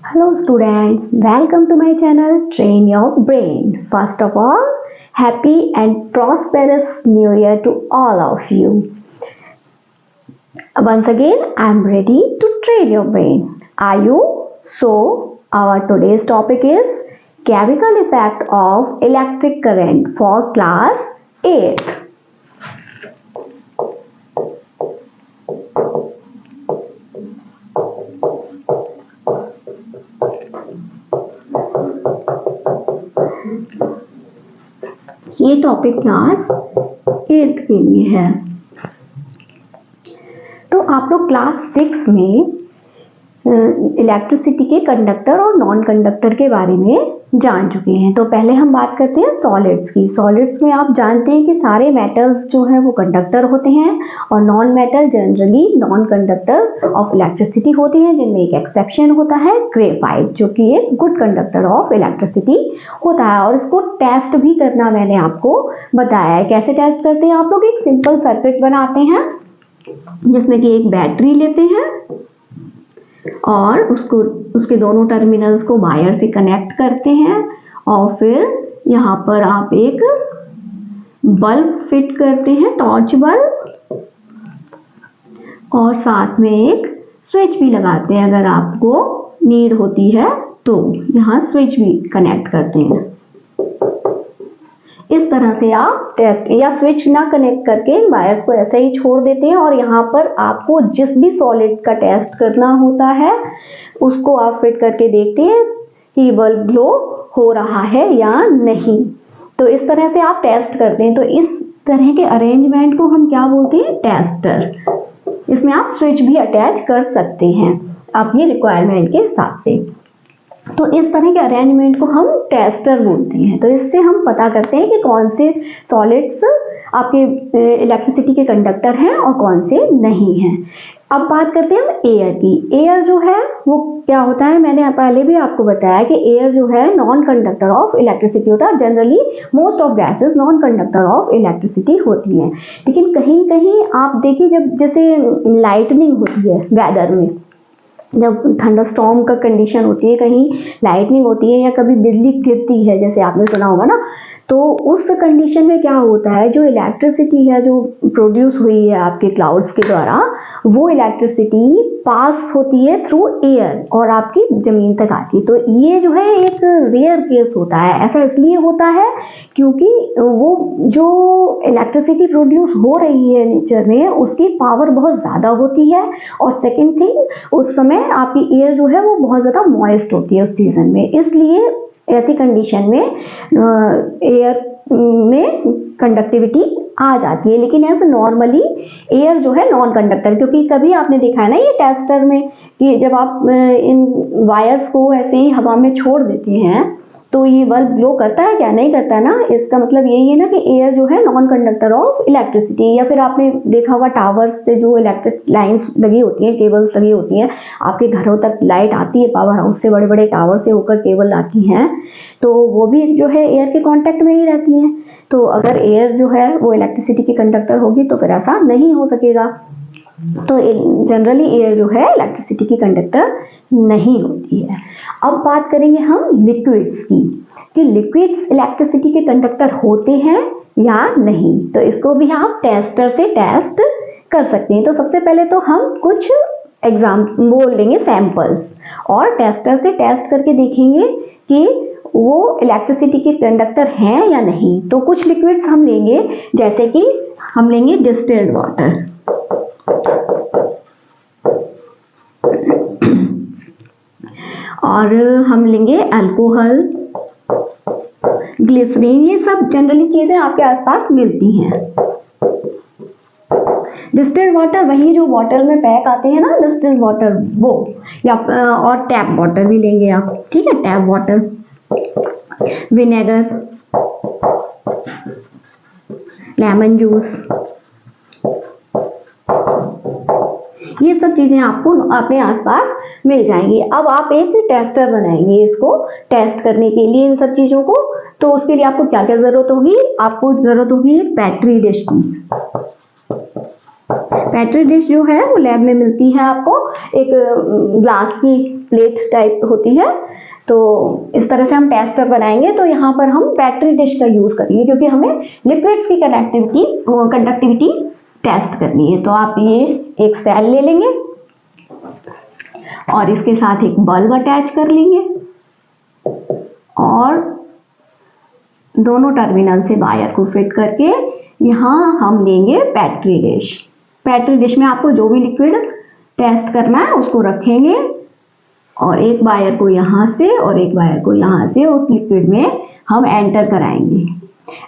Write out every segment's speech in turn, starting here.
Hello students, welcome to my channel Train Your Brain. First of all, happy and prosperous new year to all of you. Once again, I am ready to train your brain. Are you? So, our today's topic is chemical effect of electric current for class 8th. ये topic class 8th के लिए है। तो आप लोग class 6 में electricity के conductor और नॉन कंडक्टर के बारे में जान चुके हैं। तो पहले हम बात करते हैं सॉलिड्स की। सॉलिड्स में आप जानते हैं कि सारे मेटल्स जो हैं वो कंडक्टर होते हैं और non metal generally non conductor of electricity होते हैं, जिनमें एक एक्सेप्शन होता है ग्रेफाइट, जो कि एक गुड कंडक्टर ऑफ इलेक्ट्रिसिटी होता है। और इसको टेस्ट भी करना मैंने आपको बताया है। कैसे टेस्ट करते हैं आप लोग? एक सिंपल सर्किट बनाते हैं जिसमें कि एक बैटरी लेते हैं और उसके दोनों टर्मिनल्स को वायर से कनेक्ट करते हैं और फिर यहाँ पर आप एक बल्ब फिट करते हैं, टॉर्च बल्ब, और साथ में एक स्विच भी लगाते हैं। अगर आपको नीड होती है तो यहाँ स्विच भी कनेक्ट करते हैं। इस तरह से आप टेस्ट, या स्विच ना कनेक्ट करके वायर्स को ऐसे ही छोड़ देते हैं और यहाँ पर आपको जिस भी सॉलिड का टेस्ट करना होता है उसको आप फिट करके देखते हैं कि बल्ब ग्लो हो रहा है या नहीं। तो इस तरह से आप टेस्ट करते हैं। तो इस तरह के अरेंजमेंट को हम क्या बोलते हैं? टेस्टर। इसमें आप स्विच भी अटैच कर सकते हैं अपनी रिक्वायरमेंट के हिसाब से। तो इस तरह के अरेंजमेंट को हम टेस्टर बोलते हैं। तो इससे हम पता करते हैं कि कौन से सॉलिड्स आपके इलेक्ट्रिसिटी के कंडक्टर हैं और कौन से नहीं हैं। अब बात करते हैं हम एयर की। एयर जो है वो क्या होता है? मैंने पहले भी आपको बताया कि एयर जो है नॉन कंडक्टर ऑफ इलेक्ट्रिसिटी होता है। Generally most of gases non conductor of electricity होती हैं, लेकिन कहीं कहीं आप देखिए, जब जैसे लाइटनिंग होती है वेदर में, जब थंडरस्टॉर्म का कंडीशन होती है, कहीं लाइटनिंग होती है या कभी बिजली गिरती है, जैसे आपने सुना होगा ना, तो उस कंडीशन में क्या होता है, जो इलेक्ट्रिसिटी है जो प्रोड्यूस हुई है आपके क्लाउड्स के द्वारा, वो इलेक्ट्रिसिटी पास होती है थ्रू एयर और आपकी ज़मीन तक आती है। तो ये जो है एक रेयर केस होता है। ऐसा इसलिए होता है क्योंकि वो जो इलेक्ट्रिसिटी प्रोड्यूस हो रही है नेचर में, उसकी पावर बहुत ज़्यादा होती है। और सेकेंड थिंग, उस समय आपकी एयर जो है वो बहुत ज़्यादा मॉइस्ट होती है उस सीजन में। इसलिए ऐसी कंडीशन में एयर में कंडक्टिविटी आ जाती है। लेकिन ऐसे नॉर्मली एयर जो है नॉन कंडक्टर, क्योंकि कभी आपने देखा है ना ये टेस्टर में कि जब आप इन वायर्स को ऐसे ही हवा में छोड़ देते हैं तो ये बल्ब ग्लो करता है क्या? नहीं करता ना। इसका मतलब यही है ना कि एयर जो है नॉन कंडक्टर ऑफ इलेक्ट्रिसिटी। या फिर आपने देखा होगा टावर्स से जो इलेक्ट्रिक लाइंस लगी होती हैं, केबल्स लगी होती हैं, आपके घरों तक लाइट आती है पावर हाउस से, बड़े बड़े टावर से होकर केबल आती हैं, तो वो भी जो है एयर के कांटेक्ट में ही रहती हैं। तो अगर एयर जो है वो इलेक्ट्रिसिटी की कंडक्टर होगी तो फिर ऐसा नहीं हो सकेगा। तो जनरली एयर जो है इलेक्ट्रिसिटी की कंडक्टर नहीं होती है। अब बात करेंगे हम लिक्विड्स की, कि लिक्विड्स इलेक्ट्रिसिटी के कंडक्टर होते हैं या नहीं। तो इसको भी आप टेस्टर से टेस्ट कर सकते हैं। तो सबसे पहले तो हम कुछ बोल लेंगे सैंपल्स, और टेस्टर से टेस्ट करके देखेंगे कि वो इलेक्ट्रिसिटी के कंडक्टर हैं या नहीं। तो कुछ लिक्विड्स हम लेंगे, जैसे कि हम लेंगे डिस्टिल्ड वाटर, और हम लेंगे अल्कोहल, ग्लिसरीन। ये सब जनरली चीजें आपके आसपास मिलती हैं। डिस्टिल्ड वाटर वही जो बॉटल में पैक आते हैं ना, डिस्टिल्ड वाटर, वो, या और टैप वाटर भी लेंगे आप, ठीक है, tap water, vinegar, lemon juice, ये सब चीजें आपको अपने आसपास मिल जाएंगी। अब आप एक टेस्टर बनाएंगे इसको टेस्ट करने के लिए इन सब चीजों को। तो उसके लिए आपको क्या क्या जरूरत होगी? आपको जरूरत होगी एक बैटरी डिश की। बैटरी डिश जो है वो लैब में मिलती है आपको, एक ग्लास की प्लेट टाइप होती है। तो इस तरह से हम टेस्टर बनाएंगे। तो यहाँ पर हम बैटरी डिश का यूज करेंगे क्योंकि हमें लिक्विड्स की कंडक्टिविटी टेस्ट करनी है। तो आप ये एक सेल ले लेंगे और इसके साथ एक बल्ब अटैच कर लेंगे और दोनों टर्मिनल से वायर को फिट करके यहाँ हम लेंगे बैटरी डिश। बैटरी डिश में आपको जो भी लिक्विड टेस्ट करना है उसको रखेंगे और एक वायर को यहाँ से और एक वायर को यहाँ से उस लिक्विड में हम एंटर कराएंगे।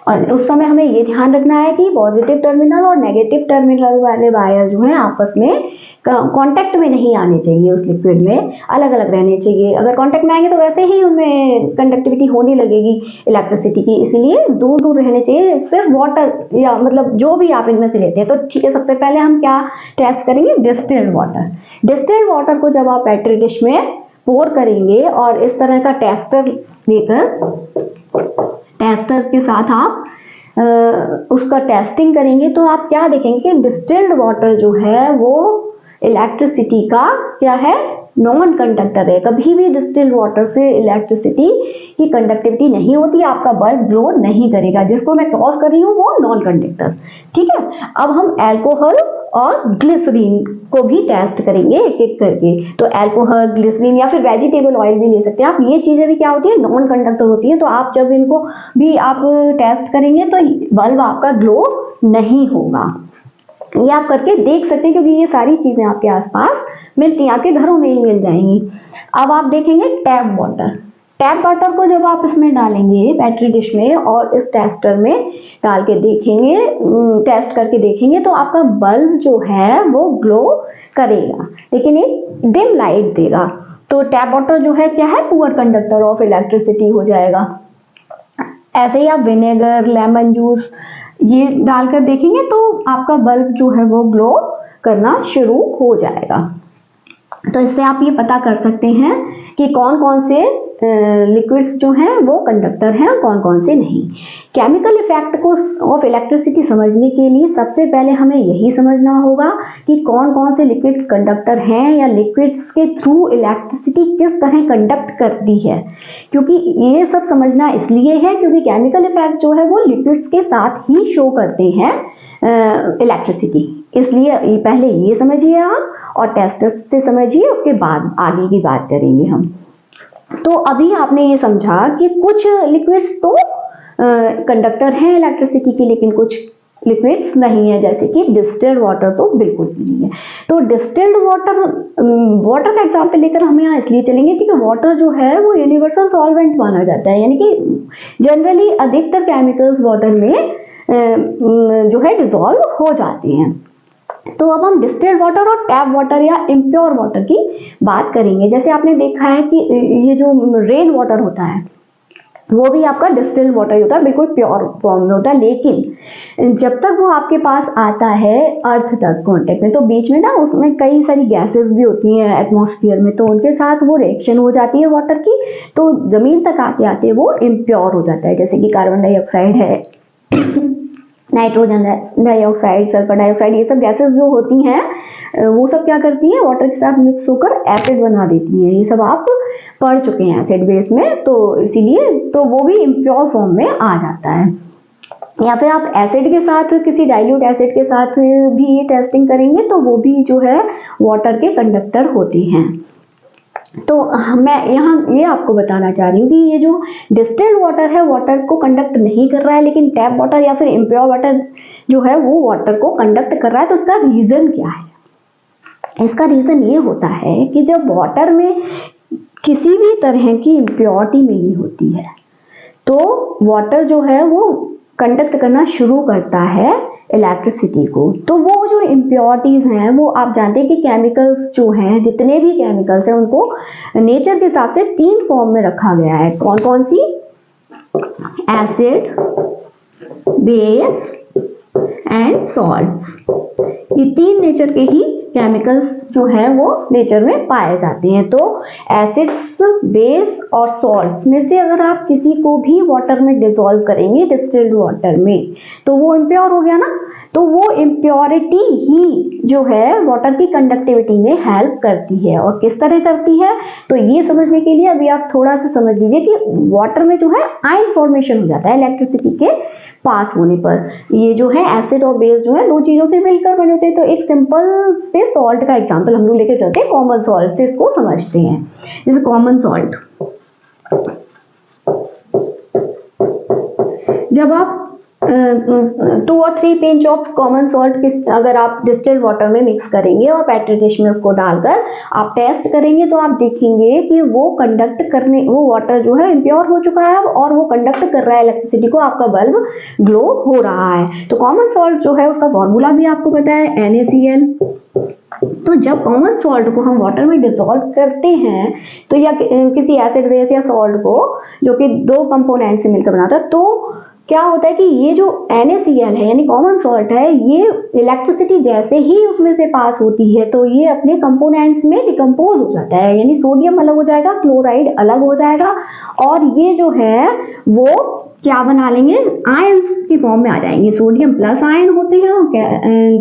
और उस समय हमें ये ध्यान रखना है कि पॉजिटिव टर्मिनल और नेगेटिव टर्मिनल वाले वायर जो हैं आपस में कांटेक्ट में नहीं आने चाहिए, उस लिक्विड में अलग अलग रहने चाहिए। अगर कांटेक्ट में आएंगे तो वैसे ही उनमें कंडक्टिविटी होने लगेगी इलेक्ट्रिसिटी की, इसलिए दूर दूर रहने चाहिए। सिर्फ वाटर या मतलब जो भी आप इनमें से लेते हैं। तो ठीक है, सबसे पहले हम क्या टेस्ट करेंगे, डिस्टिल्ड वाटर। डिस्टिल्ड वाटर को जब आप बैटरी डिश में पोर करेंगे और इस तरह का टेस्टर लेकर टेस्टर के साथ आप उसका टेस्टिंग करेंगे तो आप क्या देखेंगे कि डिस्टिल्ड वाटर जो है वो इलेक्ट्रिसिटी का क्या है, नॉन कंडक्टर है। कभी भी डिस्टिल्ड वाटर से इलेक्ट्रिसिटी की कंडक्टिविटी नहीं होती, आपका बल्ब ग्लो नहीं करेगा। जिसको मैं क्रॉस कर रही हूँ वो नॉन कंडक्टर। ठीक है, अब हम अल्कोहल और ग्लिसरीन को भी टेस्ट करेंगे एक एक करके। तो अल्कोहल, ग्लिसरीन या फिर वेजिटेबल ऑयल भी ले सकते हैं आप। ये चीजें भी क्या होती है, नॉन कंडक्टर होती है। तो आप जब इनको भी आप टेस्ट करेंगे तो बल्ब आपका ग्लो नहीं होगा। ये आप करके देख सकते हैं क्योंकि ये सारी चीजें आपके आसपास मिलती हैं, आपके घरों में ही मिल जाएंगी। अब आप देखेंगे टैप वाटर। टैप वाटर को जब आप इसमें डालेंगे बैटरी डिश में और इस टेस्टर में डाल के देखेंगे, टेस्ट करके देखेंगे तो आपका बल्ब जो है वो ग्लो करेगा लेकिन एक डिम लाइट देगा। तो टैप वाटर जो है क्या है, पुअर कंडक्टर ऑफ इलेक्ट्रिसिटी हो जाएगा। ऐसे ही आप विनेगर, लेमन जूस ये डालकर देखेंगे तो आपका बल्ब जो है वो ग्लो करना शुरू हो जाएगा। तो इससे आप ये पता कर सकते हैं कि कौन कौन से लिक्विड्स जो हैं वो कंडक्टर हैं और कौन कौन से नहीं। केमिकल इफेक्ट को ऑफ इलेक्ट्रिसिटी समझने के लिए सबसे पहले हमें यही समझना होगा कि कौन कौन से लिक्विड कंडक्टर हैं या लिक्विड्स के थ्रू इलेक्ट्रिसिटी किस तरह कंडक्ट करती है। क्योंकि ये सब समझना इसलिए है क्योंकि केमिकल इफेक्ट जो है वो लिक्विड्स के साथ ही शो करते हैं इलेक्ट्रिसिटी। इसलिए पहले ये समझिए आप और टेस्टर से समझिए, उसके बाद आगे की बात करेंगे हम। तो अभी आपने ये समझा कि कुछ लिक्विड्स तो कंडक्टर हैं इलेक्ट्रिसिटी की लेकिन कुछ लिक्विड्स नहीं है, जैसे कि डिस्टिल्ड वाटर तो बिल्कुल भी नहीं है। तो डिस्टिल्ड वाटर का एग्जांपल लेकर हम यहाँ इसलिए चलेंगे क्योंकि वाटर जो है वो यूनिवर्सल सॉल्वेंट माना जाता है, यानी कि जनरली अधिकतर केमिकल्स वाटर में जो है डिसॉल्व हो जाते हैं। तो अब हम डिस्टिल्ड वाटर और टैप वाटर या इम्प्योर वाटर की बात करेंगे। जैसे आपने देखा है कि ये जो रेन वाटर होता है वो भी आपका डिस्टिल्ड वाटर होता है, बिल्कुल प्योर फॉर्म में होता है। लेकिन जब तक वो आपके पास आता है अर्थ तक कांटेक्ट में, तो बीच में ना उसमें कई सारी गैसेस भी होती हैं एटमॉस्फेयर में, तो उनके साथ वो रिएक्शन हो जाती है वाटर की, तो जमीन तक आते आते वो इम्प्योर हो जाता है। जैसे कि कार्बन डाइऑक्साइड है, नाइट्रोजन डाइऑक्साइड, सल्फर डाइऑक्साइड, ये सब गैसेस जो होती हैं वो सब क्या करती हैं, वाटर के साथ मिक्स होकर एसिड बना देती हैं। ये सब आप पढ़ चुके हैं एसिड बेस में, तो इसीलिए तो वो भी इम्प्योर फॉर्म में आ जाता है। या फिर आप एसिड के साथ, किसी डाइल्यूट एसिड के साथ भी ये टेस्टिंग करेंगे तो वो भी जो है वाटर के कंडक्टर होते हैं। तो मैं यहाँ ये आपको बताना चाह रही हूँ कि ये जो डिस्टिल्ड वाटर है वाटर को कंडक्ट नहीं कर रहा है, लेकिन टैप वाटर या फिर इम्प्योर वाटर जो है वो वाटर को कंडक्ट कर रहा है। तो इसका रीजन क्या है? इसका रीजन ये होता है कि जब वाटर में किसी भी तरह की इम्प्योरिटी मिली होती है तो वाटर जो है वो कंडक्ट करना शुरू करता है इलेक्ट्रिसिटी को। तो वो जो इम्प्योरिटीज हैं वो आप जानते हैं कि केमिकल्स जो हैं, जितने भी केमिकल्स हैं उनको नेचर के हिसाब से 3 फॉर्म में रखा गया है। कौन कौन सी? Acid, base and salts. ये 3 नेचर के ही केमिकल्स जो है वो नेचर में पाए जाते हैं। तो एसिड्स, बेस और सॉल्ट्स में से अगर आप किसी को भी वाटर में डिसॉल्व करेंगे डिस्टिल्ड वाटर में तो वो इम्प्योर हो गया ना। तो वो इम्प्योरिटी ही जो है वाटर की कंडक्टिविटी में हेल्प करती है। और किस तरह करती है, तो ये समझने के लिए अभी आप थोड़ा सा समझ लीजिए कि वाटर में जो है आयन फॉर्मेशन हो जाता है इलेक्ट्रिसिटी के पास होने पर। ये जो है एसिड और बेस जो है दो चीजों से मिलकर बने होते हैं। तो एक सिंपल से सॉल्ट का एग्जांपल हम लोग लेके चलते हैं, कॉमन सॉल्ट से इसको समझते हैं। जैसे कॉमन सॉल्ट, जब आप 2 और 3 पिंच ऑफ कॉमन सॉल्ट अगर आप डिस्टिल्ड वाटर में मिक्स करेंगे और पेट्री डिश में उसको डालकर आप टेस्ट करेंगे तो आप देखेंगे कि वो वाटर जो है इम्प्योर हो चुका है और वो कंडक्ट कर रहा है इलेक्ट्रिसिटी को, आपका बल्ब ग्लो हो रहा है। तो कॉमन सॉल्ट जो है उसका फॉर्मूला भी आपको पता है, NaCl। तो जब कॉमन सॉल्ट को हम वाटर में डिसॉल्व करते हैं तो या किसी एसिड बेस या सॉल्ट को जो कि 2 कंपोनेंट से मिलकर बनाता है, तो क्या होता है कि ये जो NaCl है यानी कॉमन सॉल्ट है, ये इलेक्ट्रिसिटी जैसे ही उसमें से पास होती है तो ये अपने कंपोनेंट्स में डिकम्पोज हो जाता है, यानी सोडियम अलग हो जाएगा, क्लोराइड अलग हो जाएगा और ये जो है वो क्या बना लेंगे, आयंस की फॉर्म में आ जाएंगे। सोडियम प्लस आयन होते हैं और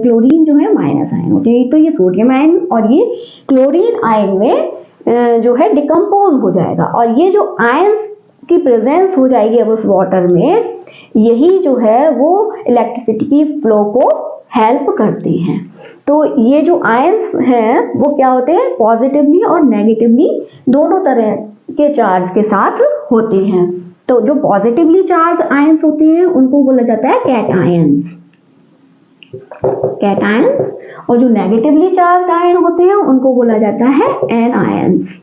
क्लोरीन जो है माइनस आयन होते हैं। तो ये सोडियम आयन और ये क्लोरीन आयन में जो है डिकम्पोज हो जाएगा और ये जो आयंस की प्रेजेंस हो जाएगी अब उस वाटर में, यही जो है वो इलेक्ट्रिसिटी की फ्लो को हेल्प करते हैं। तो ये जो आयंस हैं वो क्या होते हैं, पॉजिटिवली और नेगेटिवली दोनों तरह के चार्ज के साथ होते हैं। तो जो पॉजिटिवली चार्ज आयंस होते हैं उनको बोला जाता है कैटायंस, और जो नेगेटिवली चार्ज आयन होते हैं उनको बोला जाता है एनायंस।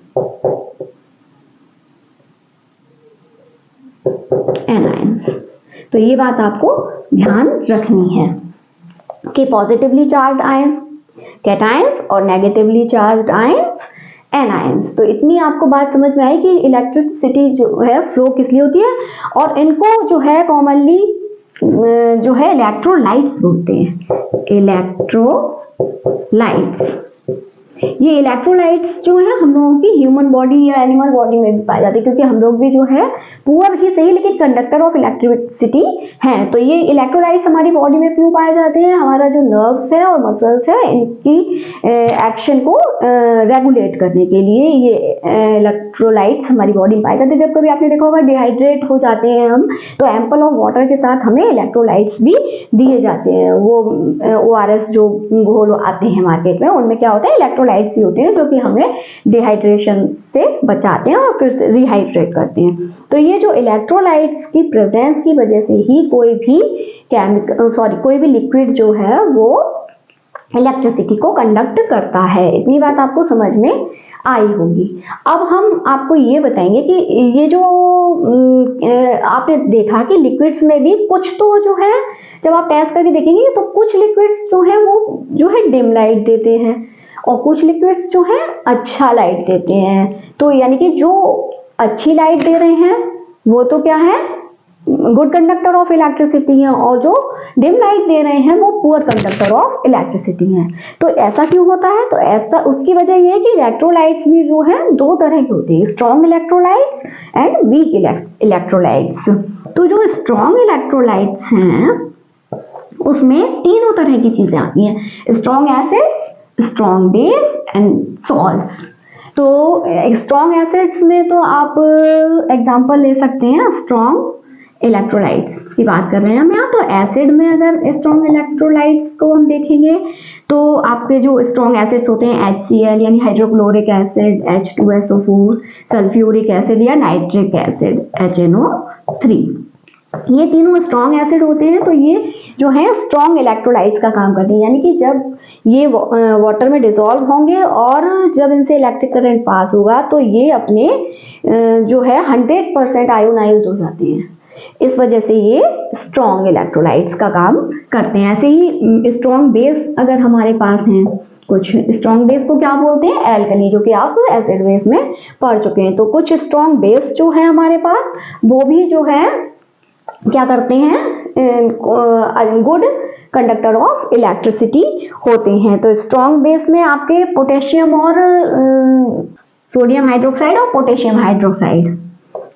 तो ये बात आपको ध्यान रखनी है कि पॉजिटिवली चार्ज आयंस कैटायंस और नेगेटिवली चार्ज आयंस एनायंस। तो इतनी आपको बात समझ में आई कि इलेक्ट्रिसिटी जो है फ्लो किस लिए होती है। और इनको जो है कॉमनली जो है इलेक्ट्रोलाइट्स बोलते हैं, इलेक्ट्रोलाइट्स। ये इलेक्ट्रोलाइट्स जो है हम लोगों की ह्यूमन बॉडी या एनिमल बॉडी में भी पाए जाते हैं, क्योंकि हम लोग भी जो है पुअर ही सही लेकिन कंडक्टर ऑफ इलेक्ट्रिसिटी हैं। तो ये इलेक्ट्रोलाइट्स हमारी बॉडी में क्यों पाए जाते हैं, हमारा जो नर्व्स है और मसल्स है इनकी एक्शन को रेगुलेट करने के लिए ये इलेक्ट्रोलाइट्स हमारी बॉडी में पाए जाते हैं। जब कभी आपने देखा होगा डिहाइड्रेट हो जाते हैं हम, तो एम्पल ऑफ वाटर के साथ हमें इलेक्ट्रोलाइट्स भी दिए जाते हैं। वो ORS जो घोल आते हैं मार्केट में, उनमें क्या होता है, इलेक्ट्रोलाइट्स ही होते हैं जो कि हमें डिहाइड्रेशन से बचाते हैं और फिर से रिहाइड्रेट करते हैं। तो ये जो इलेक्ट्रोलाइट्स की प्रेजेंस की वजह से ही कोई भी लिक्विड जो है वो इलेक्ट्रिसिटी को कंडक्ट करता है। इतनी बात आपको समझ में आई होगी। अब हम आपको ये बताएंगे कि ये जो आपने देखा कि लिक्विड्स में भी कुछ तो जो है जब आप टेस्ट करके देखेंगे तो कुछ लिक्विड्स जो है वो जो है डिम लाइट देते हैं और कुछ लिक्विड्स जो है अच्छा लाइट देते हैं। तो यानी कि जो अच्छी लाइट दे रहे हैं वो तो क्या है, गुड कंडक्टर ऑफ इलेक्ट्रिसिटी है, और जो डिम लाइट दे रहे हैं वो पुअर कंडक्टर ऑफ इलेक्ट्रिसिटी है। तो ऐसा क्यों होता है, तो ऐसा उसकी वजह ये है कि इलेक्ट्रोलाइट्स भी जो है 2 तरह की होती है, strong electrolytes and weak electrolytes. तो जो स्ट्रॉन्ग इलेक्ट्रोलाइट्स हैं उसमें तीनों तरह की चीजें आती हैं, strong acids, strong base and salts. तो स्ट्रॉन्ग एसिड्स में तो आप एग्जांपल ले सकते हैं, स्ट्रॉन्ग इलेक्ट्रोलाइट्स की बात कर रहे हैं हम यहाँ। तो एसिड में अगर स्ट्रॉन्ग इलेक्ट्रोलाइट्स को हम देखेंगे तो आपके जो स्ट्रॉन्ग एसिड्स होते हैं HCl यानी hydrochloric acid, H2SO4, sulphuric acid या नाइट्रिक एसिड HNO3, ये तीनों स्ट्रॉन्ग एसिड होते हैं। तो ये जो है स्ट्रॉन्ग इलेक्ट्रोलाइट्स का काम करते हैं, यानी कि जब ये वाटर में डिसॉल्व होंगे और जब इनसे इलेक्ट्रिक करंट पास होगा तो ये अपने जो है 100% आयोनाइज्ड हो जाते हैं। इस वजह से ये स्ट्रॉन्ग इलेक्ट्रोलाइट्स का काम करते हैं। ऐसे ही स्ट्रॉन्ग बेस अगर हमारे पास हैं, कुछ स्ट्रॉन्ग बेस को क्या बोलते हैं, एल्कली, जो कि आप एसिड बेस में पढ़ चुके हैं। तो कुछ स्ट्रॉन्ग बेस जो है हमारे पास वो भी जो है क्या करते हैं, गुड कंडक्टर ऑफ इलेक्ट्रिसिटी होते हैं। तो स्ट्रॉन्ग बेस में आपके पोटेशियम और सोडियम हाइड्रोक्साइड और potassium hydroxide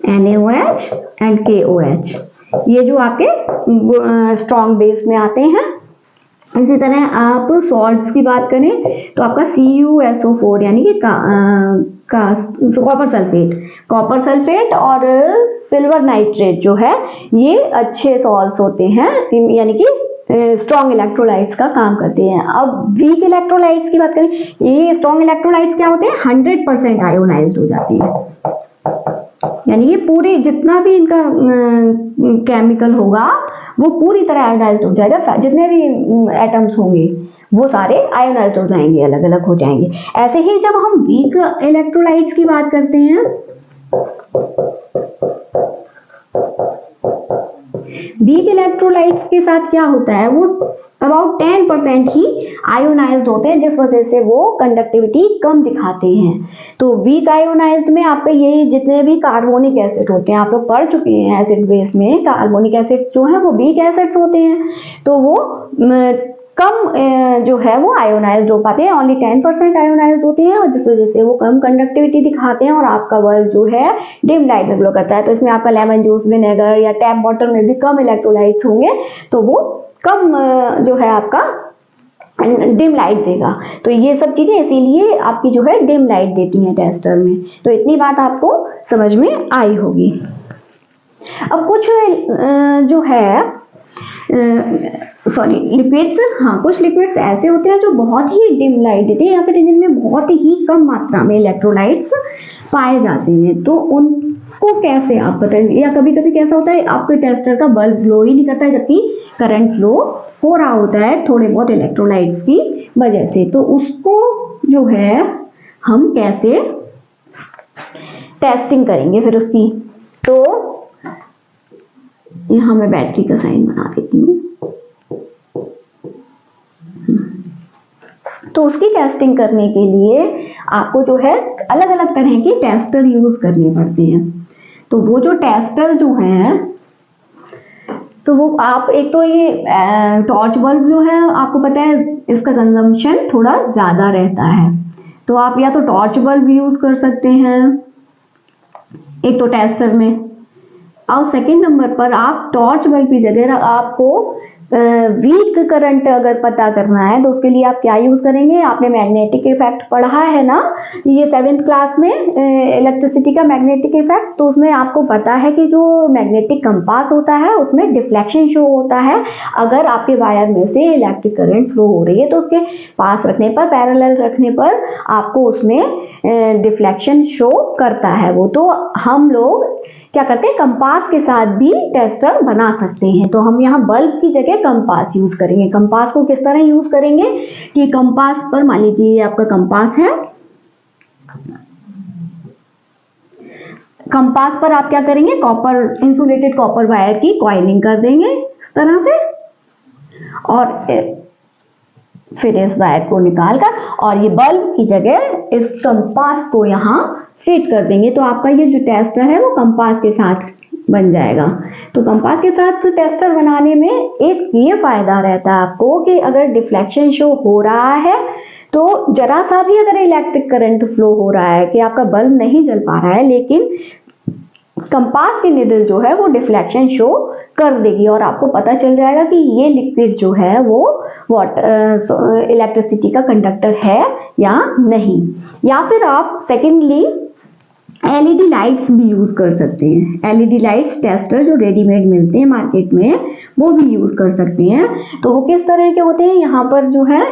NaOH and KOH, ये जो आपके स्ट्रॉन्ग बेस में आते हैं। इसी तरह आप सॉल्ट्स की बात करें तो आपका CuSO4 यानी कि कॉपर सल्फेट और सिल्वर नाइट्रेट जो है ये अच्छे सॉल्ट्स होते हैं, यानी कि स्ट्रॉन्ग इलेक्ट्रोलाइट्स का काम करते हैं। अब वीक इलेक्ट्रोलाइट्स की बात करें, ये स्ट्रॉन्ग इलेक्ट्रोलाइट्स क्या होते हैं, 100% आयोनाइज्ड हो जाती है, यानी ये पूरे जितना भी इनका केमिकल होगा वो पूरी तरह आयोनाइज्ड हो जाएगा, जितने भी एटम्स होंगे वो सारे आयोनाइज्ड हो जाएंगे, अलग अलग हो जाएंगे। ऐसे ही जब हम वीक इलेक्ट्रोलाइट्स की बात करते हैं, वीक इलेक्ट्रोलाइट्स के साथ क्या होता है, वो अबाउट 10% ही आयोनाइज्ड होते हैं, जिस वजह से वो कंडक्टिविटी कम दिखाते हैं। तो वीक आयोनाइज्ड में आपका ये जितने भी कार्बोनिक एसिड होते हैं, आप लोग पढ़ चुके हैं एसिड बेस में, कार्बोनिक एसिड्स जो है वो वीक एसिड्स होते हैं, तो वो कम जो है वो आयोनाइज्ड हो पाते हैं, ओनली 10% आयोनाइज्ड होते हैं, और जिस वजह से वो कम कंडक्टिविटी दिखाते हैं और आपका बल्ब जो है डिम लाइट में ग्लो करता है। तो इसमें आपका लेमन जूस, विनेगर या टैप वाटर में भी कम इलेक्ट्रोलाइट्स होंगे, तो वो कम जो है आपका डिम लाइट देगा। तो ये सब चीजें इसीलिए आपकी जो है डिम लाइट देती हैं टेस्टर में। तो इतनी बात आपको समझ में आई होगी। अब कुछ जो है लिक्विड्स, हाँ कुछ लिक्विड्स ऐसे होते हैं जो बहुत ही डिम लाइट देते हैं या फिर जिनमें बहुत ही कम मात्रा में इलेक्ट्रोलाइट्स पाए जाते हैं, तो उनको कैसे आप बताएंगे। या कभी कभी कैसा होता है, आपके टेस्टर का बल्ब ग्लो ही नहीं करता है जबकि करंट फ्लो हो रहा होता है थोड़े बहुत इलेक्ट्रोलाइट्स की वजह से, तो उसको जो है हम कैसे टेस्टिंग करेंगे फिर उसकी। तो यहाँ मैं बैटरी का साइन बना देती हूँ। तो उसकी टेस्टिंग करने के लिए आपको जो है अलग अलग तरह के टेस्टर यूज करने पड़ते हैं। तो वो जो टेस्टर जो है, तो वो आप एक तो ये टॉर्च बल्ब जो है आपको पता है इसका कंजम्पशन थोड़ा ज्यादा रहता है, तो आप या तो टॉर्च बल्ब यूज कर सकते हैं एक तो टेस्टर में, और सेकंड नंबर पर आप टॉर्च बल्ब की जगह आपको वीक करंट अगर पता करना है तो उसके लिए आप क्या यूज करेंगे। आपने मैग्नेटिक इफेक्ट पढ़ा है ना, ये 7th क्लास में इलेक्ट्रिसिटी का मैग्नेटिक इफेक्ट, तो उसमें आपको पता है कि जो मैग्नेटिक कंपास होता है उसमें डिफ्लेक्शन शो होता है। अगर आपके वायर में से इलेक्ट्रिक करंट फ्लो हो रही है तो उसके पास रखने पर, पैरेलल रखने पर आपको उसमें डिफ्लेक्शन शो करता है वो। तो हम लोग क्या करते हैं, कंपास के साथ भी टेस्टर बना सकते हैं। तो हम यहाँ बल्ब की जगह कंपास यूज करेंगे। कंपास को किस तरह यूज करेंगे कि कंपास पर मान लीजिए आपका कंपास है, कंपास पर आप क्या करेंगे, कॉपर इंसुलेटेड कॉपर वायर की कॉइलिंग कर देंगे इस तरह से, और फिर इस वायर को निकालकर और ये बल्ब की जगह इस कंपास को यहाँ फिट कर देंगे। तो आपका ये जो टेस्टर है वो कंपास के साथ बन जाएगा। तो कंपास के साथ टेस्टर बनाने में एक ये फायदा रहता है आपको कि अगर डिफ्लेक्शन शो हो रहा है तो जरा सा भी अगर इलेक्ट्रिक करंट फ्लो हो रहा है कि आपका बल्ब नहीं जल पा रहा है, लेकिन कंपास की निडल जो है वो डिफ्लेक्शन शो कर देगी और आपको पता चल जाएगा कि ये लिक्विड जो है वो वाटर इलेक्ट्रिसिटी का कंडक्टर है या नहीं। या फिर आप सेकेंडली एलईडी लाइट्स भी यूज कर सकते हैं। एलईडी लाइट्स टेस्टर जो रेडीमेड मिलते हैं मार्केट में वो भी यूज कर सकते हैं। तो वो किस तरह के होते हैं, यहाँ पर जो है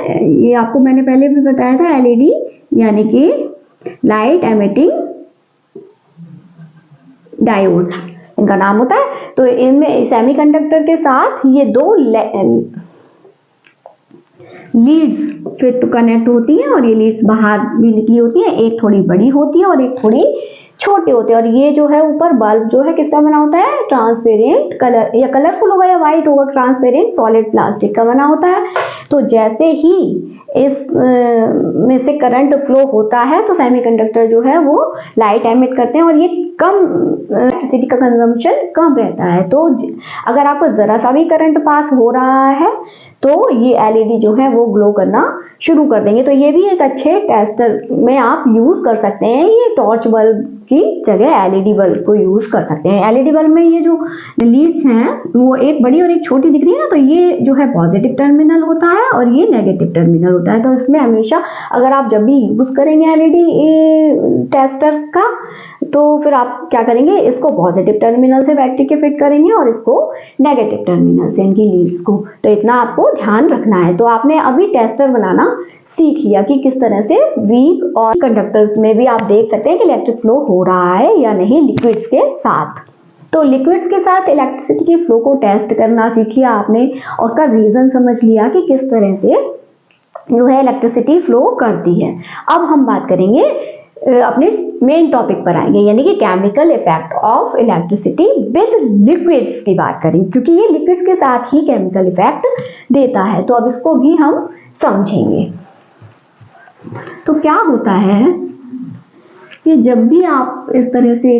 ये आपको मैंने पहले भी बताया था, एलईडी यानी कि लाइट एमिटिंग डायोड्स इनका नाम होता है। तो इनमें सेमीकंडक्टर के साथ ये दो लीड्स फिर कनेक्ट होती हैं और ये लीड्स बाहर भी निकली होती है, एक थोड़ी बड़ी होती है और एक थोड़ी छोटे होते हैं। और ये जो है ऊपर बल्ब जो है किसका बना होता है, ट्रांसपेरेंट कलर या कलरफुल होगा या व्हाइट होगा, ट्रांसपेरेंट सॉलिड प्लास्टिक का बना होता है। तो जैसे ही इस में से करंट फ्लो होता है तो सेमीकंडक्टर जो है वो लाइट एमिट करते हैं और ये कम इलेक्ट्रिसिटी का कंजम्पशन कम रहता है। तो अगर आपको जरा सा भी करंट पास हो रहा है तो ये एलईडी जो है वो ग्लो करना शुरू कर देंगे। तो ये भी एक अच्छे टेस्टर में आप यूज कर सकते हैं। ये टॉर्च बल्ब की जगह एलईडी बल्ब को यूज कर सकते हैं। एलईडी बल्ब में ये जो लीड्स हैं वो एक बड़ी और एक छोटी दिख रही है ना, तो ये जो है पॉजिटिव टर्मिनल होता है और ये नेगेटिव टर्मिनल होता है। तो इसमें हमेशा अगर आप जब भी यूज करेंगे एलईडी टेस्टर का, तो फिर आप क्या करेंगे, इसको पॉजिटिव टर्मिनल से बैटरी के फिट करेंगे और इसको नेगेटिव टर्मिनल से इनकी लीड्स को। तो इतना आपको ध्यान रखना है। तो आपने अभी टेस्टर बनाना सीख लिया कि किस तरह से वीक और कंडक्टर्स में भी आप देख सकते हैं कि इलेक्ट्रिक फ्लो हो रहा है या नहीं लिक्विड्स के साथ। तो लिक्विड्स के साथ इलेक्ट्रिसिटी के फ्लो को टेस्ट करना सीख लिया आपने और उसका रीजन समझ लिया कि किस तरह से जो है इलेक्ट्रिसिटी फ्लो करती है। अब हम बात करेंगे अपने मेन टॉपिक पर आएंगे, यानी कि chemical effect of electricity with liquids की बात करेंगे, क्योंकि ये लिक्विड्स के साथ ही केमिकल इफेक्ट देता है। तो अब इसको भी हम समझेंगे। तो क्या होता है कि जब भी आप इस तरह से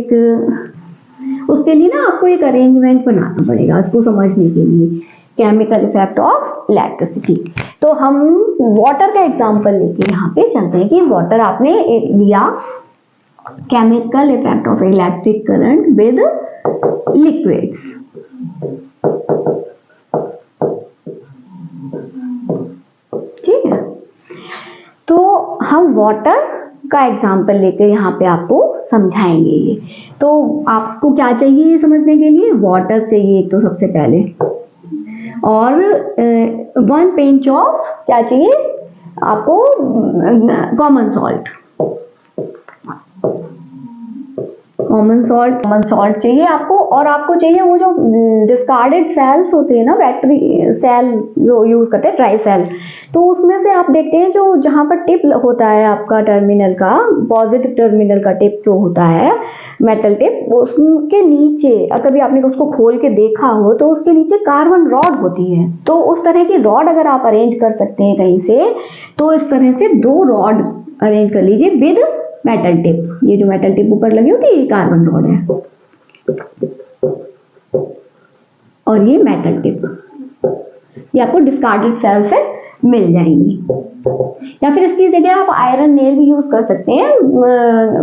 उसके लिए ना आपको एक अरेंजमेंट बनाना पड़ेगा इसको समझने के लिए, केमिकल इफेक्ट ऑफ इलेक्ट्रिसिटी। तो हम वाटर का एग्जांपल लेके यहाँ पे चलते हैं कि वाटर आपने लिया, chemical effect of electric current with liquids. ठीक है, तो हम वाटर का एग्जांपल लेकर यहाँ पे आपको समझाएंगे ये। तो आपको क्या चाहिए समझने के लिए, वाटर चाहिए एक तो सबसे पहले, और 1 पिंच ऑफ क्या चाहिए आपको, कॉमन सॉल्ट। कॉमन सॉल्ट चाहिए आपको। और आपको चाहिए वो जो डिस्कार्डेड सेल्स होते हैं ना, बैटरी सेल जो यूज करते हैं, ट्राई सेल, तो उसमें से आप देखते हैं जो जहां पर टिप होता है आपका टर्मिनल का, पॉजिटिव टर्मिनल का टिप जो होता है मेटल टिप, उसके नीचे कभी आपने उसको खोल के देखा हो तो उसके नीचे कार्बन रॉड होती है। तो उस तरह की रॉड अगर आप अरेंज कर सकते हैं कहीं से, तो इस तरह से 2 रॉड अरेंज कर लीजिए विद मेटल टिप। ये जो मेटल टिप ऊपर लगी होती है ये कार्बन रॉड है और ये मेटल टिप, ये आपको डिस्कार्डेड सेल से मिल जाएंगी। या फिर इसकी जगह आप आयरन नेल भी यूज कर सकते हैं,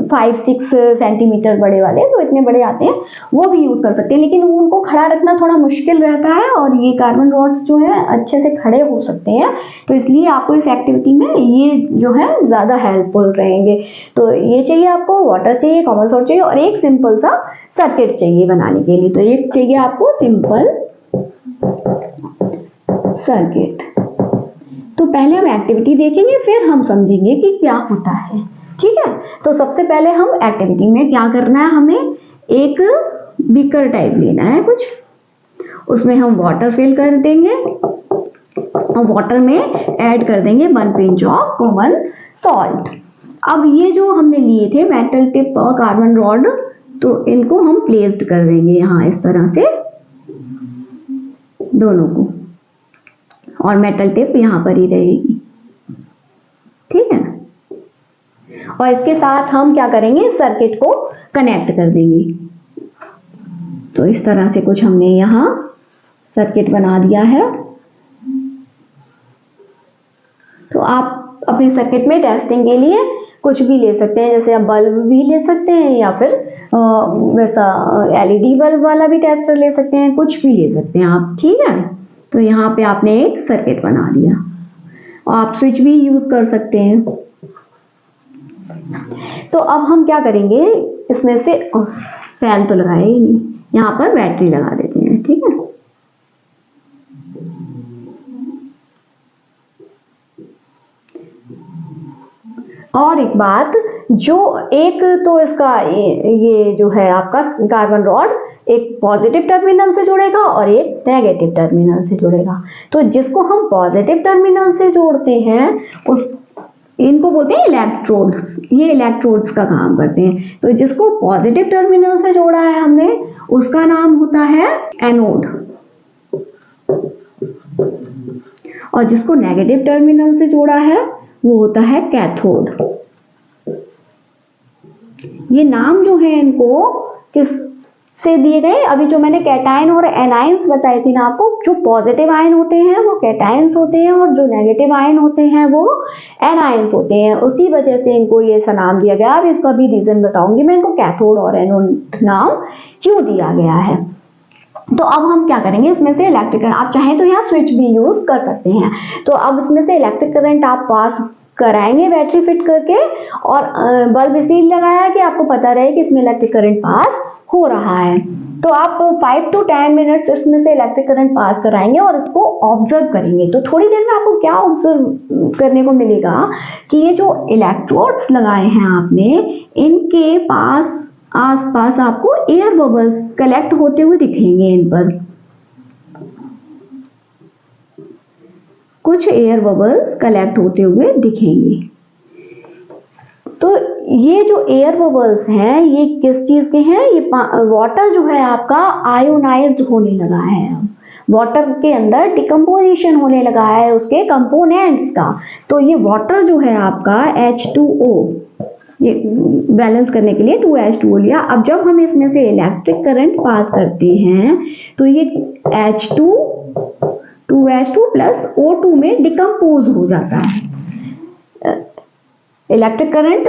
5-6 सेंटीमीटर बड़े वाले, तो इतने बड़े आते हैं, वो भी यूज कर सकते हैं। लेकिन उनको खड़ा रखना थोड़ा मुश्किल रहता है और ये कार्बन रॉड्स जो है अच्छे से खड़े हो सकते हैं, तो इसलिए आपको इस एक्टिविटी में ये जो है ज्यादा हेल्पफुल रहेंगे। तो ये चाहिए आपको, वाटर चाहिए, कॉमन सॉल्ट चाहिए और एक सिंपल सा सर्किट चाहिए बनाने के लिए। तो एक चाहिए आपको सिंपल सर्किट। तो पहले हम एक्टिविटी देखेंगे, फिर हम समझेंगे कि क्या होता है। ठीक है, तो सबसे पहले हम एक्टिविटी में क्या करना है, हमें एक बीकर टाइप लेना है कुछ, उसमें हम वाटर फिल कर देंगे और वाटर में ऐड कर देंगे 1 पिंच ऑफ कॉमन सॉल्ट। अब ये जो हमने लिए थे मेटल टिप और कार्बन रॉड, तो इनको हम प्लेस्ड कर देंगे यहाँ इस तरह से दोनों को, और मेटल टिप यहाँ पर ही रहेगी। ठीक है, और इसके साथ हम क्या करेंगे, सर्किट को कनेक्ट कर देंगे। तो इस तरह से कुछ हमने यहाँ सर्किट बना दिया है। तो आप अपने सर्किट में टेस्टिंग के लिए कुछ भी ले सकते हैं, जैसे आप बल्ब भी ले सकते हैं या फिर वैसा एलईडी बल्ब वाला भी टेस्टर ले सकते हैं, कुछ भी ले सकते हैं आप। ठीक है, तो यहाँ पे आपने एक सर्किट बना दिया और आप स्विच भी यूज कर सकते हैं। तो अब हम क्या करेंगे, इसमें से सेल तो लगाए ही नहीं, यहाँ पर बैटरी लगा देते हैं। ठीक है, और एक बात, जो एक तो इसका ये जो है आपका कार्बन रॉड एक पॉजिटिव टर्मिनल से जुड़ेगा और एक नेगेटिव टर्मिनल से जुड़ेगा। तो जिसको हम पॉजिटिव टर्मिनल से जोड़ते हैं उस इनको बोलते हैं इलेक्ट्रोड्स, ये इलेक्ट्रोड्स का काम करते हैं। तो जिसको पॉजिटिव टर्मिनल से जोड़ा है हमने, उसका नाम होता है एनोड, और जिसको नेगेटिव टर्मिनल से जोड़ा है वो होता है कैथोड। ये नाम जो है इनको किस से दिए गए। अभी जो मैंने कैटायन और एनायंस बताए थे ना आपको, जो पॉजिटिव आयन होते हैं वो कैटायंस होते हैं और जो नेगेटिव आयन होते हैं वो एनायंस होते हैं। उसी वजह से इनको ये सा नाम दिया गया। अब इसका भी रीजन बताऊंगी मैं, इनको कैथोड और एनोड नाम क्यों दिया गया है। तो अब हम क्या करेंगे, इसमें से इलेक्ट्रिक करंट, आप चाहें तो यहाँ स्विच भी यूज कर सकते हैं। तो अब इसमें से इलेक्ट्रिक करंट आप पास कराएंगे बैटरी फिट करके, और बल्ब इसलिए लगाया है कि आपको पता रहे कि इसमें इलेक्ट्रिक करंट पास हो रहा है। तो आप 5 to 10 मिनट्स इसमें से इलेक्ट्रिक करंट पास कराएंगे और इसको ऑब्जर्व करेंगे। तो थोड़ी देर में आपको क्या ऑब्जर्व करने को मिलेगा कि ये जो इलेक्ट्रोड्स लगाए हैं आपने, इनके पास आसपास आपको एयर बबल्स कलेक्ट होते हुए दिखेंगे। इन पर कुछ एयर बबल्स कलेक्ट होते हुए दिखेंगे। तो ये जो एयर बबल्स हैं ये किस चीज के हैं, ये वाटर जो है आपका आयोनाइज्ड होने लगा है। वाटर के अंदर डिकम्पोजिशन होने लगा है उसके कंपोनेंट्स का। तो ये वाटर जो है आपका H2O, ये बैलेंस करने के लिए 2H2O लिया। अब जब हम इसमें से इलेक्ट्रिक करंट पास करते हैं तो ये H2 प्लस O2 में डिकम्पोज हो जाता है। इलेक्ट्रिक करंट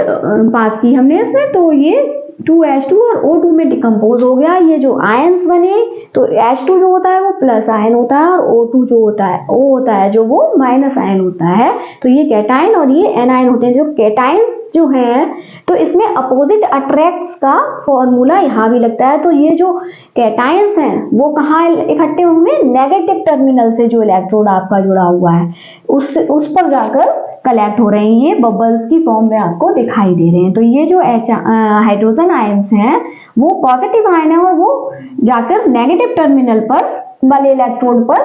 पास की हमने इसमें, तो ये 2H2 और O2 में डिकम्पोज हो गया। ये जो आयंस बने, तो H2 जो होता है वो प्लस आयन होता है और O2 जो होता है O होता है जो वो माइनस आयन होता है। तो ये कैटायन और ये एनायन होते हैं। जो कैटायंस जो है, तो इसमें अपोजिट अट्रैक्ट्स का फॉर्मूला यहाँ भी लगता है। तो ये जो कैटायंस हैं वो कहाँ इकट्ठे होंगे, नेगेटिव टर्मिनल से जो इलेक्ट्रोड आपका जुड़ा हुआ है उस पर जाकर कलेक्ट हो रहे हैं। ये बबल्स की फॉर्म में आपको दिखाई दे रहे हैं। तो ये जो हाइड्रोजन आयंस हैं वो पॉजिटिव आयन है और वो जाकर नेगेटिव टर्मिनल पर वाले इलेक्ट्रोड पर,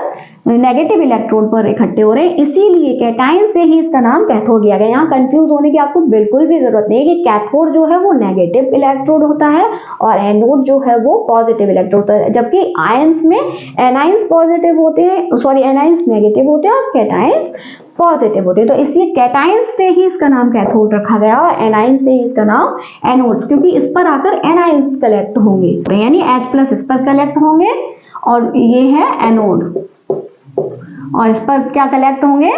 नेगेटिव इलेक्ट्रोड पर इकट्ठे हो रहे हैं। इसीलिए कैटायन से ही इसका नाम कैथोड लिया गया। यहाँ कंफ्यूज होने की आपको बिल्कुल भी जरूरत नहीं है कि कैथोड जो है वो नेगेटिव इलेक्ट्रोड होता है और एनोड जो है वो पॉजिटिव इलेक्ट्रोड होता है। जबकि आयंस में एनायंस पॉजिटिव होते हैं, सॉरी एनायंस नेगेटिव होते हैं और कैटायंस पॉजिटिव होते हैं। तो इसलिए कैटायंस से ही इसका नाम कैथोड रखा गया और एनायंस से ही इसका नाम एनोड्स, क्योंकि इस पर आकर एनायंस कलेक्ट होंगे, यानी H+ इस पर कलेक्ट होंगे और ये है एनोड, और इस पर क्या कलेक्ट होंगे,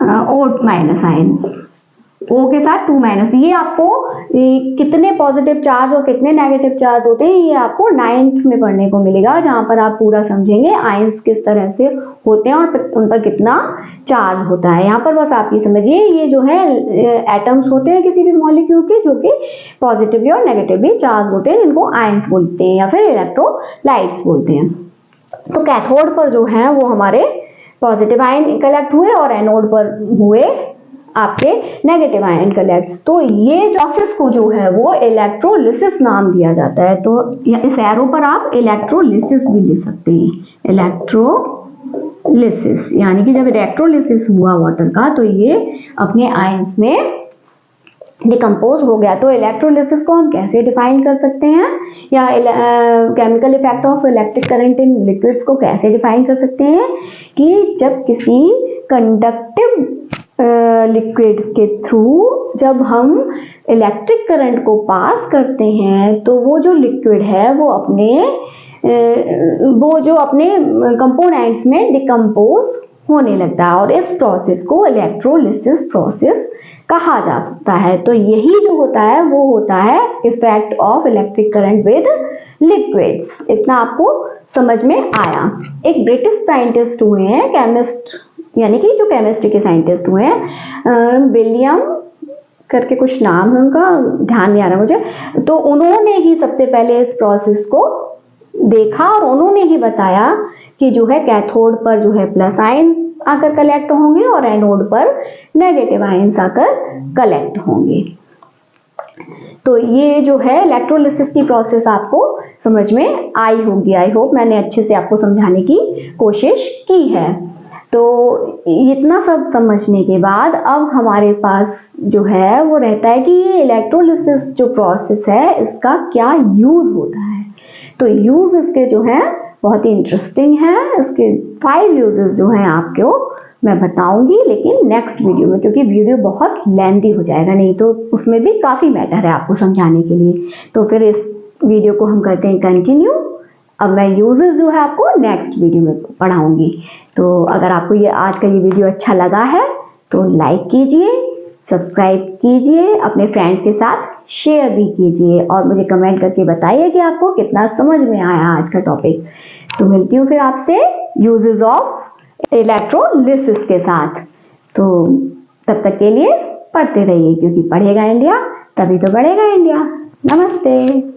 O- आयंस, O के साथ 2-। ये आपको कितने पॉजिटिव चार्ज और कितने नेगेटिव चार्ज होते हैं ये आपको 9th में पढ़ने को मिलेगा, जहां पर आप पूरा समझेंगे आयंस किस तरह से होते हैं और उन पर कितना चार्ज होता है। यहाँ पर बस आप ये समझिए, ये जो है एटम्स होते हैं किसी भी मॉलिक्यूल के जो कि पॉजिटिवली और नेगेटिवली चार्ज होते हैं, जिनको आयंस बोलते हैं या फिर इलेक्ट्रोलाइट्स बोलते हैं। तो कैथोड पर जो है वो हमारे पॉजिटिव आयन कलेक्ट हुए और एनोड पर हुए आपके नेगेटिव आयन कलेक्ट्स। तो ये प्रोसेस को जो है वो इलेक्ट्रोलिसिस नाम दिया जाता है। तो इस एरो पर आप इलेक्ट्रोलिसिस भी लिख सकते हैं, इलेक्ट्रोलिसिस, यानी कि जब इलेक्ट्रोलिसिस हुआ वाटर का तो ये अपने आयंस में डिकम्पोज हो गया। तो इलेक्ट्रोलिसिस को हम कैसे डिफाइन कर सकते हैं, या chemical effect of electric current in liquids को कैसे डिफाइन कर सकते हैं, कि जब किसी कंडक्टिव लिक्विड के थ्रू जब हम इलेक्ट्रिक करंट को पास करते हैं तो वो जो लिक्विड है वो अपने कंपोनेंट्स में डिकम्पोज होने लगता है, और इस प्रोसेस को इलेक्ट्रोलिसिस प्रोसेस कहा जा सकता है। तो यही जो होता है वो होता है effect of electric current with liquids. इतना आपको समझ में आया। एक ब्रिटिश साइंटिस्ट हुए हैं, केमिस्ट, यानी कि जो केमिस्ट्री के साइंटिस्ट हुए हैं, विलियम करके कुछ नाम है उनका, ध्यान नहीं आ रहा मुझे। तो उन्होंने ही सबसे पहले इस प्रोसेस को देखा और उन्होंने ही बताया कि जो है कैथोड पर जो है प्लस आयंस आकर कलेक्ट होंगे और एनोड पर नेगेटिव आयंस आकर कलेक्ट होंगे। तो ये जो है इलेक्ट्रोलिसिस की प्रोसेस आपको समझ में आई होगी। आई होप मैंने अच्छे से आपको समझाने की कोशिश की है। तो इतना सब समझने के बाद अब हमारे पास जो है वो रहता है कि ये इलेक्ट्रोलिसिस जो प्रोसेस है इसका क्या यूज होता है। तो यूज इसके जो है बहुत ही इंटरेस्टिंग है। इसके 5 यूजेस जो हैं आपको मैं बताऊंगी, लेकिन नेक्स्ट वीडियो में, क्योंकि वीडियो बहुत लेंथी हो जाएगा, नहीं तो उसमें भी काफ़ी मैटर है आपको समझाने के लिए। तो फिर इस वीडियो को हम करते हैं कंटिन्यू। अब मैं यूजेस जो है आपको नेक्स्ट वीडियो में पढ़ाऊंगी। तो अगर आपको ये आज का ये वीडियो अच्छा लगा है तो लाइक कीजिए, सब्सक्राइब कीजिए, अपने फ्रेंड्स के साथ शेयर भी कीजिए और मुझे कमेंट करके बताइए कि आपको कितना समझ में आया आज का टॉपिक। तो मिलती हूँ फिर आपसे यूजेस ऑफ इलेक्ट्रोलिसिस के साथ। तो तब तक के लिए पढ़ते रहिए, क्योंकि पढ़ेगा इंडिया तभी तो बढ़ेगा इंडिया। नमस्ते।